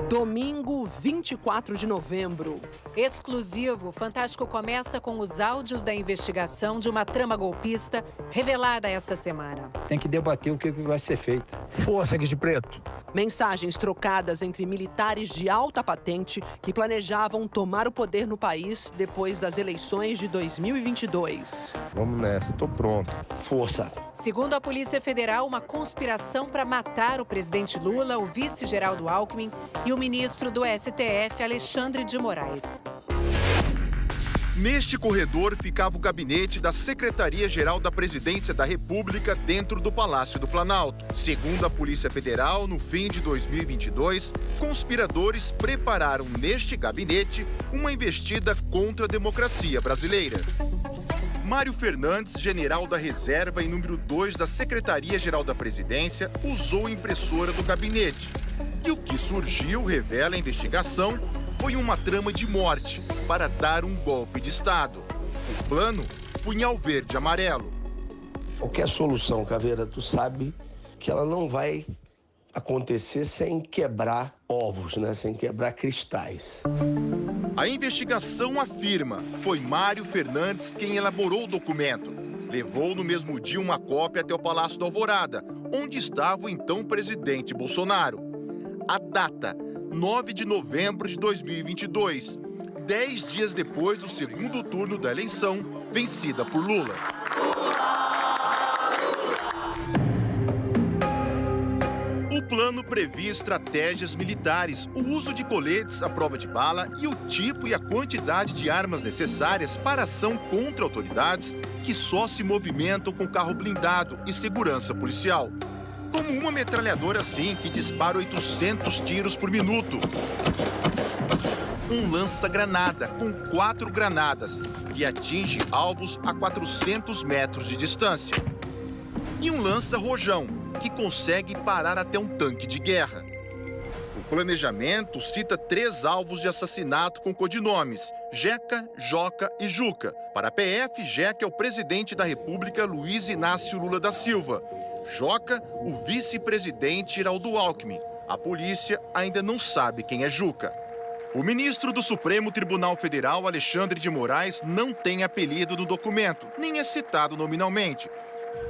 Domingo, 24 de novembro. Exclusivo, o Fantástico começa com os áudios da investigação de uma trama golpista revelada esta semana. Tem que debater o que vai ser feito. Força aqui de preto. Mensagens trocadas entre militares de alta patente que planejavam tomar o poder no país depois das eleições de 2022. Vamos nessa, tô pronto. Força. Segundo a Polícia Federal, uma conspiração para matar o presidente Lula, o vice-Geraldo Alckmin e o ministro do STF, Alexandre de Moraes. Neste corredor ficava o gabinete da Secretaria-Geral da Presidência da República dentro do Palácio do Planalto. Segundo a Polícia Federal, no fim de 2022, conspiradores prepararam neste gabinete uma investida contra a democracia brasileira. Mário Fernandes, general da reserva e número 2 da Secretaria-Geral da Presidência, usou a impressora do gabinete. E o que surgiu, revela a investigação, foi uma trama de morte para dar um golpe de Estado. O plano, punhal verde e amarelo. Qualquer solução, Caveira, tu sabe que ela não vai acontecer sem quebrar ovos, né? Sem quebrar cristais. A investigação afirma foi Mário Fernandes quem elaborou o documento. Levou no mesmo dia uma cópia até o Palácio da Alvorada, onde estava o então presidente Bolsonaro. A data, 9 de novembro de 2022, 10 dias depois do segundo turno da eleição, vencida por Lula. O plano previa estratégias militares, o uso de coletes à prova de bala e o tipo e a quantidade de armas necessárias para ação contra autoridades que só se movimentam com carro blindado e segurança policial. Como uma metralhadora assim que dispara 800 tiros por minuto. Um lança-granada com 4 granadas que atinge alvos a 400 metros de distância. E um lança-rojão que consegue parar até um tanque de guerra. O planejamento cita 3 alvos de assassinato com codinomes: Jeca, Joca e Juca. Para a PF, Jeca é o presidente da República, Luiz Inácio Lula da Silva. Joca, o vice-presidente Geraldo Alckmin. A polícia ainda não sabe quem é Juca. O ministro do Supremo Tribunal Federal, Alexandre de Moraes, não tem apelido no documento, nem é citado nominalmente.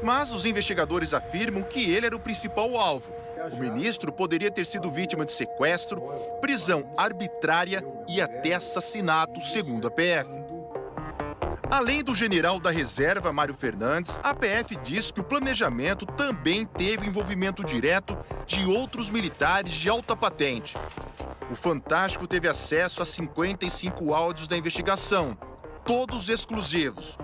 Mas os investigadores afirmam que ele era o principal alvo. O ministro poderia ter sido vítima de sequestro, prisão arbitrária e até assassinato, segundo a PF. Além do general da reserva, Mário Fernandes, a PF diz que o planejamento também teve envolvimento direto de outros militares de alta patente. O Fantástico teve acesso a 55 áudios da investigação, todos exclusivos.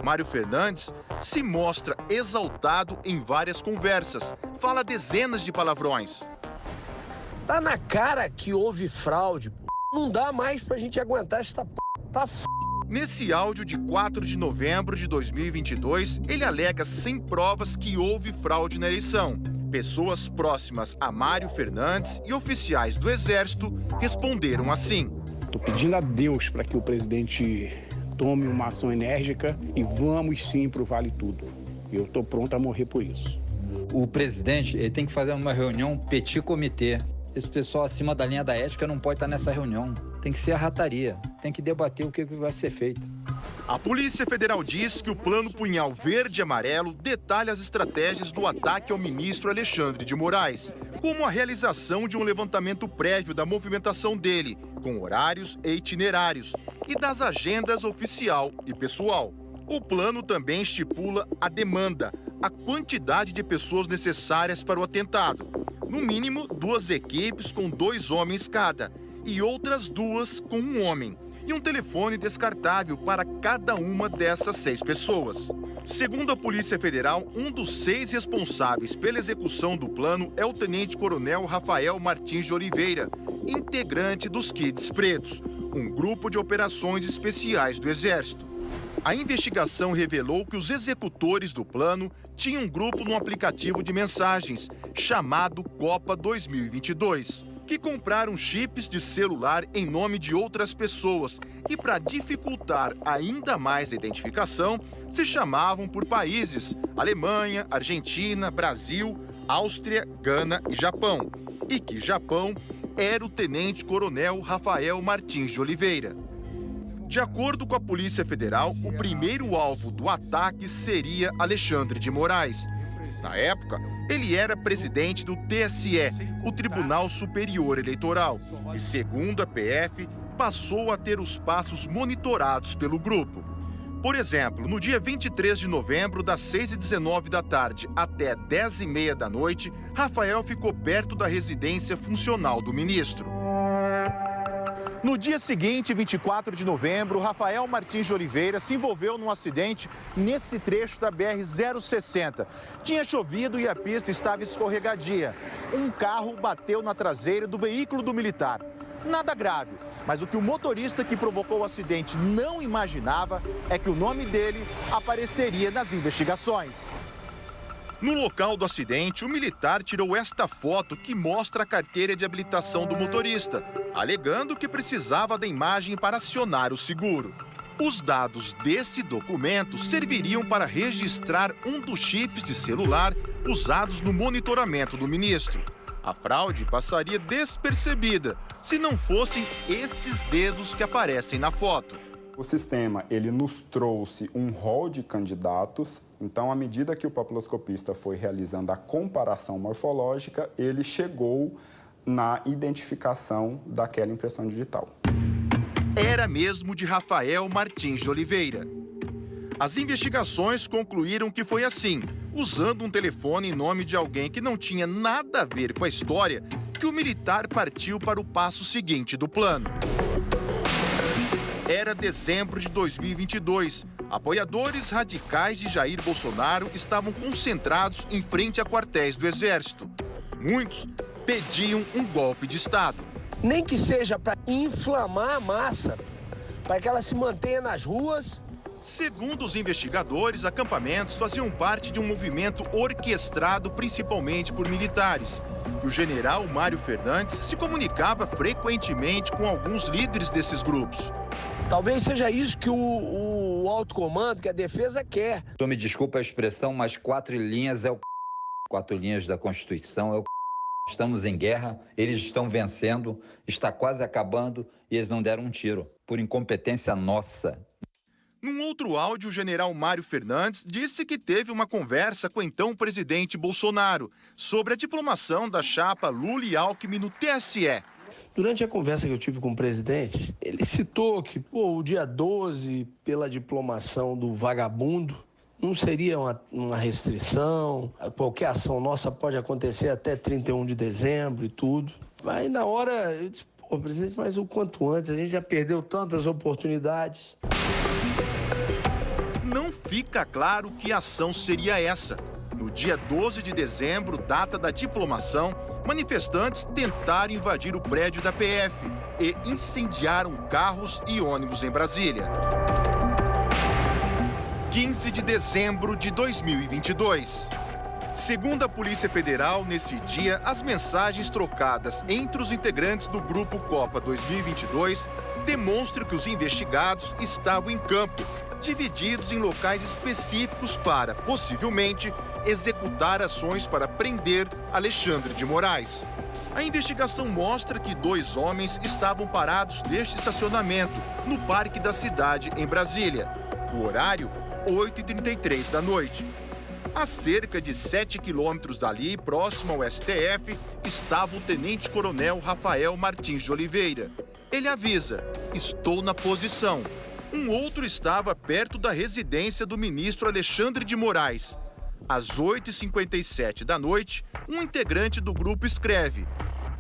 Mário Fernandes se mostra exaltado em várias conversas, fala dezenas de palavrões. Tá na cara que houve fraude, pô. Não dá mais pra gente aguentar esta p... Tá f... Nesse áudio de 4 de novembro de 2022, ele alega sem provas que houve fraude na eleição. Pessoas próximas a Mário Fernandes e oficiais do Exército responderam assim. Estou pedindo a Deus para que o presidente tome uma ação enérgica e vamos sim para o Vale Tudo. Eu estou pronto a morrer por isso. O presidente ele tem que fazer uma reunião petit comitê. Esse pessoal acima da linha da ética não pode estar nessa reunião. Tem que ser a rataria. Tem que debater o que vai ser feito. A Polícia Federal diz que o plano punhal verde e amarelo detalha as estratégias do ataque ao ministro Alexandre de Moraes, como a realização de um levantamento prévio da movimentação dele, com horários e itinerários, e das agendas oficial e pessoal. O plano também estipula a demanda, a quantidade de pessoas necessárias para o atentado. No mínimo, 2 equipes com 2 homens cada, e outras 2 com 1 homem. E um telefone descartável para cada uma dessas 6 pessoas. Segundo a Polícia Federal, um dos 6 responsáveis pela execução do plano é o tenente-coronel Rafael Martins de Oliveira, integrante dos Kids Pretos, um grupo de operações especiais do Exército. A investigação revelou que os executores do plano tinham um grupo no aplicativo de mensagens, chamado Copa 2022. Que compraram chips de celular em nome de outras pessoas e, para dificultar ainda mais a identificação, se chamavam por países: Alemanha, Argentina, Brasil, Áustria, Gana e Japão, e que Japão era o tenente-coronel Rafael Martins de Oliveira. De acordo com a Polícia Federal, o primeiro alvo do ataque seria Alexandre de Moraes. Na época, ele era presidente do TSE, o Tribunal Superior Eleitoral, e, segundo a PF, passou a ter os passos monitorados pelo grupo. Por exemplo, no dia 23 de novembro, das 6h19 da tarde até 10h30 da noite, Rafael ficou perto da residência funcional do ministro. No dia seguinte, 24 de novembro, Rafael Martins de Oliveira se envolveu num acidente nesse trecho da BR-060. Tinha chovido e a pista estava escorregadia. Um carro bateu na traseira do veículo do militar. Nada grave, mas o que o motorista que provocou o acidente não imaginava é que o nome dele apareceria nas investigações. No local do acidente, o militar tirou esta foto que mostra a carteira de habilitação do motorista, alegando que precisava da imagem para acionar o seguro. Os dados desse documento serviriam para registrar um dos chips de celular usados no monitoramento do ministro. A fraude passaria despercebida se não fossem esses dedos que aparecem na foto. O sistema, ele nos trouxe um rol de candidatos, então, à medida que o papiloscopista foi realizando a comparação morfológica, ele chegou na identificação daquela impressão digital. Era mesmo de Rafael Martins de Oliveira. As investigações concluíram que foi assim, usando um telefone em nome de alguém que não tinha nada a ver com a história, que o militar partiu para o passo seguinte do plano. Era dezembro de 2022. Apoiadores radicais de Jair Bolsonaro estavam concentrados em frente a quartéis do Exército. Muitos pediam um golpe de Estado. Nem que seja para inflamar a massa, para que ela se mantenha nas ruas. Segundo os investigadores, acampamentos faziam parte de um movimento orquestrado principalmente por militares. O general Mário Fernandes se comunicava frequentemente com alguns líderes desses grupos. Talvez seja isso que o alto comando, que a defesa quer. Me desculpa a expressão, mas 4 linhas é o 4 linhas da Constituição é o Estamos em guerra, eles estão vencendo, está quase acabando e eles não deram um tiro, por incompetência nossa. Num outro áudio, o general Mário Fernandes disse que teve uma conversa com o então presidente Bolsonaro sobre a diplomação da chapa Lula e Alckmin no TSE. Durante a conversa que eu tive com o presidente, ele citou que o dia 12, pela diplomação do vagabundo, não seria uma restrição, qualquer ação nossa pode acontecer até 31 de dezembro e tudo. Aí na hora eu disse, presidente, mas o quanto antes, a gente já perdeu tantas oportunidades. Não fica claro que ação seria essa. No dia 12 de dezembro, data da diplomação, manifestantes tentaram invadir o prédio da PF e incendiaram carros e ônibus em Brasília. 15 de dezembro de 2022. Segundo a Polícia Federal, nesse dia, as mensagens trocadas entre os integrantes do Grupo Copa 2022 demonstram que os investigados estavam em campo, divididos em locais específicos para, possivelmente, executar ações para prender Alexandre de Moraes. A investigação mostra que 2 homens estavam parados neste estacionamento, no Parque da Cidade, em Brasília. O horário, 8h33 da noite. A cerca de 7 quilômetros dali, próximo ao STF, estava o tenente-coronel Rafael Martins de Oliveira. Ele avisa, estou na posição. Um outro estava perto da residência do ministro Alexandre de Moraes. Às 8h57 da noite, um integrante do grupo escreve,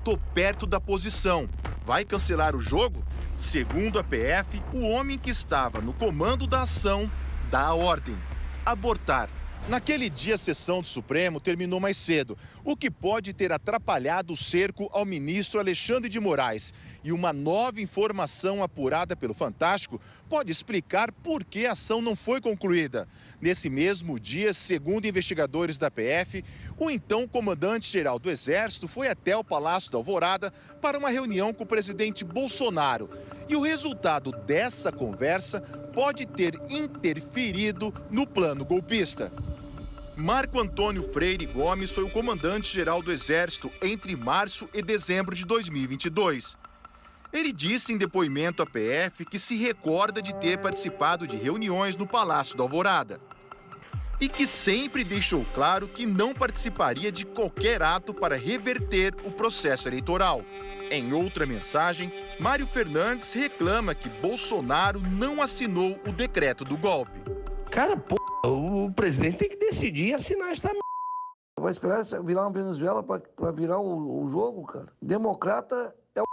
tô perto da posição, vai cancelar o jogo? Segundo a PF, o homem que estava no comando da ação dá a ordem, abortar. Naquele dia, a sessão do Supremo terminou mais cedo, o que pode ter atrapalhado o cerco ao ministro Alexandre de Moraes. E uma nova informação apurada pelo Fantástico pode explicar por que a ação não foi concluída. Nesse mesmo dia, segundo investigadores da PF, o então comandante-geral do Exército foi até o Palácio da Alvorada para uma reunião com o presidente Bolsonaro. E o resultado dessa conversa pode ter interferido no plano golpista. Marco Antônio Freire Gomes foi o comandante-geral do Exército entre março e dezembro de 2022. Ele disse em depoimento à PF que se recorda de ter participado de reuniões no Palácio da Alvorada e que sempre deixou claro que não participaria de qualquer ato para reverter o processo eleitoral. Em outra mensagem, Mário Fernandes reclama que Bolsonaro não assinou o decreto do golpe. Cara, o presidente tem que decidir e assinar esta merda. Vai esperar virar uma Venezuela para virar o jogo, cara? Democrata é o...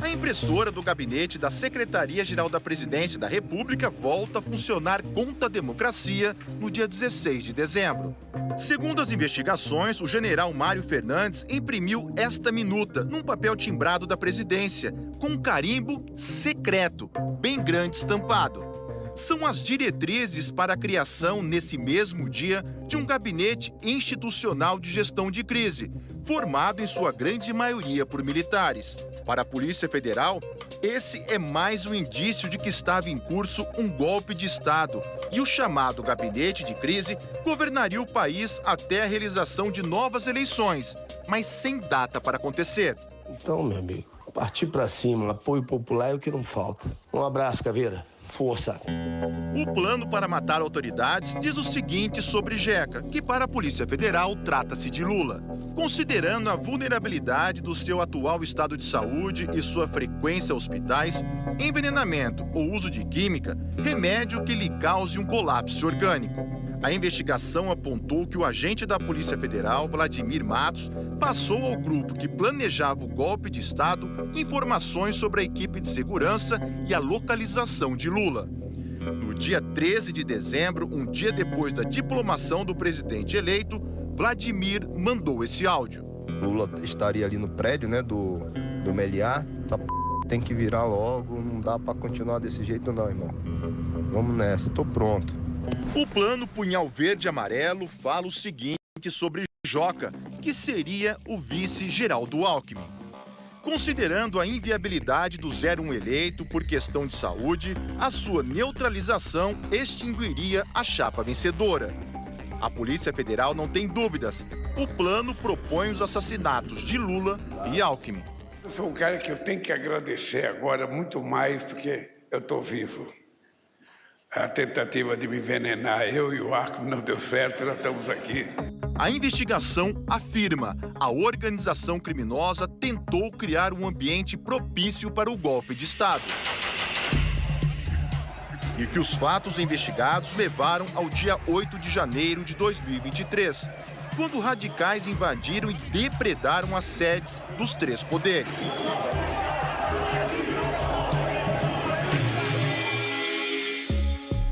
A impressora do gabinete da Secretaria-Geral da Presidência da República volta a funcionar contra a democracia no dia 16 de dezembro. Segundo as investigações, o general Mário Fernandes imprimiu esta minuta num papel timbrado da presidência, com um carimbo secreto, bem grande estampado. São as diretrizes para a criação, nesse mesmo dia, de um gabinete institucional de gestão de crise, formado em sua grande maioria por militares. Para a Polícia Federal, esse é mais um indício de que estava em curso um golpe de Estado e o chamado gabinete de crise governaria o país até a realização de novas eleições, mas sem data para acontecer. Então, meu amigo, partir para cima, apoio popular é o que não falta. Um abraço, Caveira. Força. O plano para matar autoridades diz o seguinte sobre Jeca, que para a Polícia Federal trata-se de Lula. Considerando a vulnerabilidade do seu atual estado de saúde e sua frequência a hospitais, envenenamento ou uso de química, remédio que lhe cause um colapso orgânico. A investigação apontou que o agente da Polícia Federal, Vladimir Matos, passou ao grupo que planejava o golpe de Estado informações sobre a equipe de segurança e a localização de Lula. No dia 13 de dezembro, um dia depois da diplomação do presidente eleito, Vladimir mandou esse áudio. Lula estaria ali no prédio, né, do Meliá. Tem que virar logo, não dá para continuar desse jeito não, irmão. Vamos nessa, tô pronto. O plano Punhal Verde e Amarelo fala o seguinte sobre Joca, que seria o vice-geral do Alckmin. Considerando a inviabilidade do 01 eleito por questão de saúde, a sua neutralização extinguiria a chapa vencedora. A Polícia Federal não tem dúvidas. O plano propõe os assassinatos de Lula e Alckmin. Eu sou um cara que eu tenho que agradecer agora muito mais porque eu estou vivo. A tentativa de me envenenar, eu e o Alckmin, não deu certo, nós estamos aqui. A investigação afirma que a organização criminosa tentou criar um ambiente propício para o golpe de Estado. E que os fatos investigados levaram ao dia 8 de janeiro de 2023, quando radicais invadiram e depredaram as sedes dos três poderes.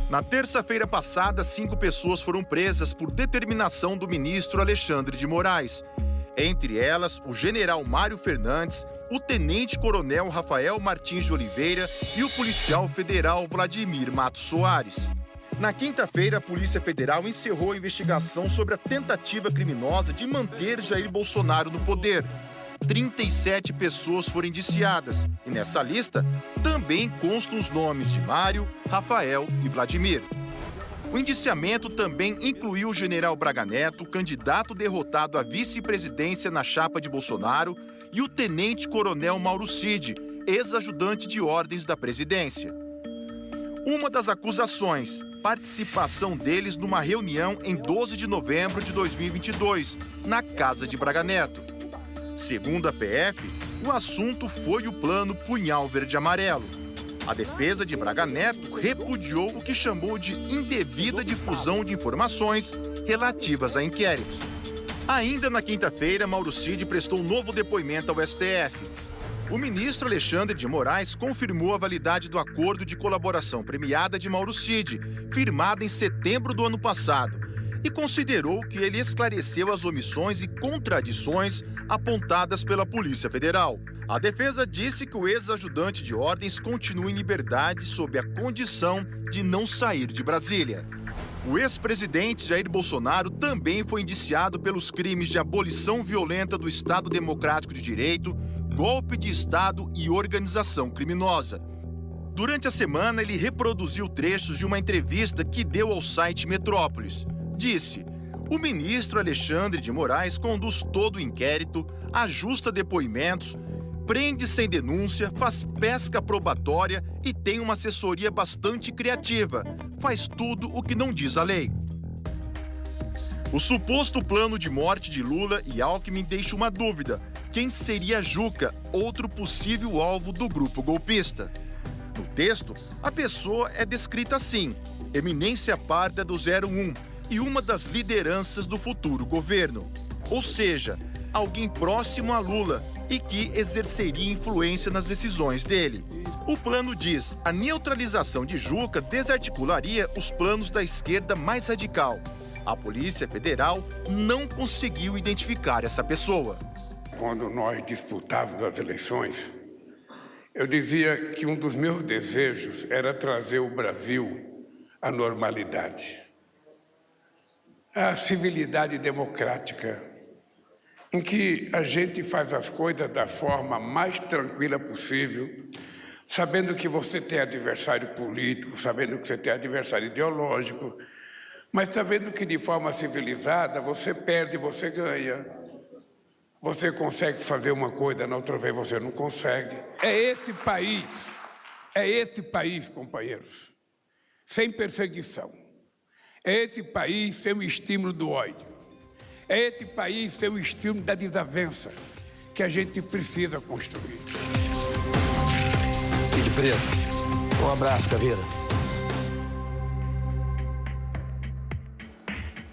Na terça-feira passada, 5 pessoas foram presas por determinação do ministro Alexandre de Moraes. Entre elas, o general Mário Fernandes, o tenente-coronel Rafael Martins de Oliveira e o policial federal Vladimir Matos Soares. Na quinta-feira, a Polícia Federal encerrou a investigação sobre a tentativa criminosa de manter Jair Bolsonaro no poder. 37 pessoas foram indiciadas e nessa lista também constam os nomes de Mário, Rafael e Vladimir. O indiciamento também incluiu o general Braga Neto, candidato derrotado à vice-presidência na chapa de Bolsonaro, e o tenente-coronel Mauro Cid, ex-ajudante de ordens da presidência. Uma das acusações, participação deles numa reunião em 12 de novembro de 2022, na casa de Braga Neto. Segundo a PF, o assunto foi o plano Punhal Verde e Amarelo. A defesa de Braga Neto repudiou o que chamou de indevida difusão de informações relativas a inquéritos. Ainda na quinta-feira, Mauro Cid prestou um novo depoimento ao STF. O ministro Alexandre de Moraes confirmou a validade do acordo de colaboração premiada de Mauro Cid, firmado em setembro do ano passado, e considerou que ele esclareceu as omissões e contradições apontadas pela Polícia Federal. A defesa disse que o ex-ajudante de ordens continua em liberdade sob a condição de não sair de Brasília. O ex-presidente Jair Bolsonaro também foi indiciado pelos crimes de abolição violenta do Estado Democrático de Direito, golpe de Estado e organização criminosa. Durante a semana, ele reproduziu trechos de uma entrevista que deu ao site Metrópolis. disse: o ministro Alexandre de Moraes conduz todo o inquérito, ajusta depoimentos, prende sem denúncia, faz pesca probatória e tem uma assessoria bastante criativa. Faz tudo o que não diz a lei. O suposto plano de morte de Lula e Alckmin deixa uma dúvida: quem seria Juca, outro possível alvo do grupo golpista? No texto, a pessoa é descrita assim: eminência parda do 01 e uma das lideranças do futuro governo. Ou seja, alguém próximo a Lula e que exerceria influência nas decisões dele. O plano diz: a neutralização de Juca desarticularia os planos da esquerda mais radical. A Polícia Federal não conseguiu identificar essa pessoa. Quando nós disputávamos as eleições, eu dizia que um dos meus desejos era trazer o Brasil à normalidade, à civilidade democrática, em que a gente faz as coisas da forma mais tranquila possível, sabendo que você tem adversário político, sabendo que você tem adversário ideológico, mas sabendo que de forma civilizada você perde, você ganha. Você consegue fazer uma coisa, na outra vez você não consegue. É esse país, companheiros, sem perseguição. É esse país sem o estímulo do ódio. É esse país sem o estímulo da desavença que a gente precisa construir. Filho Preto, um abraço, Caveira.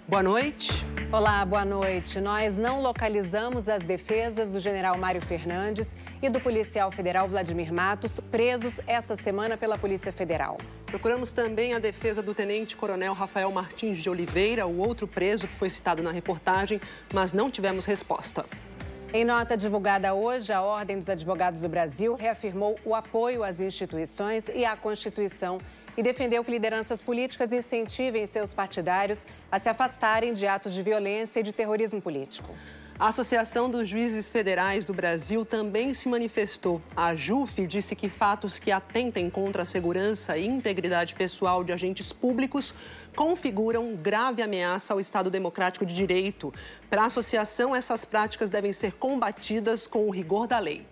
Boa noite. Olá, boa noite. Nós não localizamos as defesas do general Mário Fernandes e do policial federal Vladimir Matos, presos esta semana pela Polícia Federal. Procuramos também a defesa do tenente-coronel Rafael Martins de Oliveira, o outro preso que foi citado na reportagem, mas não tivemos resposta. Em nota divulgada hoje, a Ordem dos Advogados do Brasil reafirmou o apoio às instituições e à Constituição e defendeu que lideranças políticas incentivem seus partidários a se afastarem de atos de violência e de terrorismo político. A Associação dos Juízes Federais do Brasil também se manifestou. A AJUF disse que fatos que atentem contra a segurança e integridade pessoal de agentes públicos configuram grave ameaça ao Estado Democrático de Direito. Para a associação, essas práticas devem ser combatidas com o rigor da lei.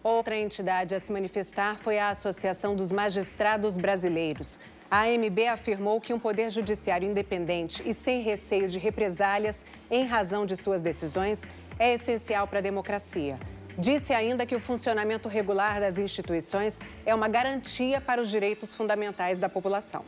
Outra entidade a se manifestar foi a Associação dos Magistrados Brasileiros. A AMB afirmou que um poder judiciário independente e sem receio de represálias em razão de suas decisões é essencial para a democracia. Disse ainda que o funcionamento regular das instituições é uma garantia para os direitos fundamentais da população.